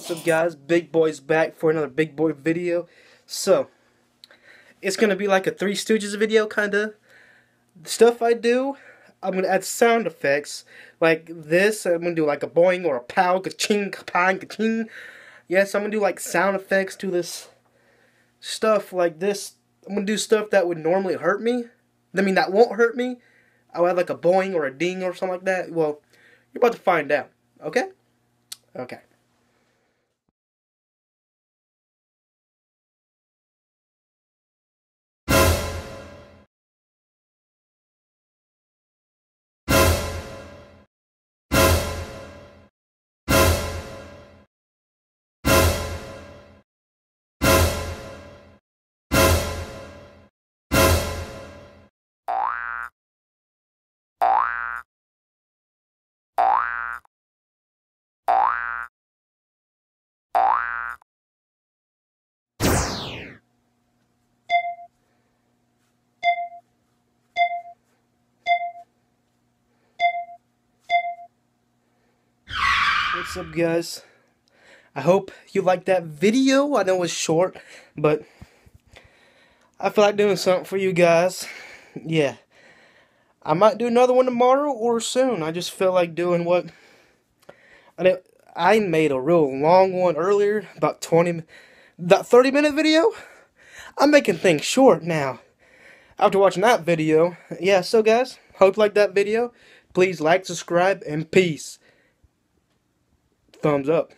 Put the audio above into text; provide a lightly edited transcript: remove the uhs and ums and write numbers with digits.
What's up guys, Big Boy's back for another Big Boy video. So, it's going to be like a Three Stooges video kinda. The stuff I do, I'm going to add sound effects like this. I'm going to do like a boing or a pow, ka-ching, ka-pang, ka-ching. Yes, I'm going to do like sound effects to this stuff like this. I'm going to do stuff that would normally hurt me. I mean, that won't hurt me. I'll add like a boing or a ding or something like that. Well, you're about to find out. Okay? Okay. What's up guys? I hope you liked that video. I know it was short, but I feel like doing something for you guys. Yeah. I might do another one tomorrow or soon. I just feel like doing what... I made a real long one earlier, about 30-minute video. I'm making things short now. After watching that video. Yeah, so guys, hope you liked that video. Please like, subscribe, and peace. Thumbs up.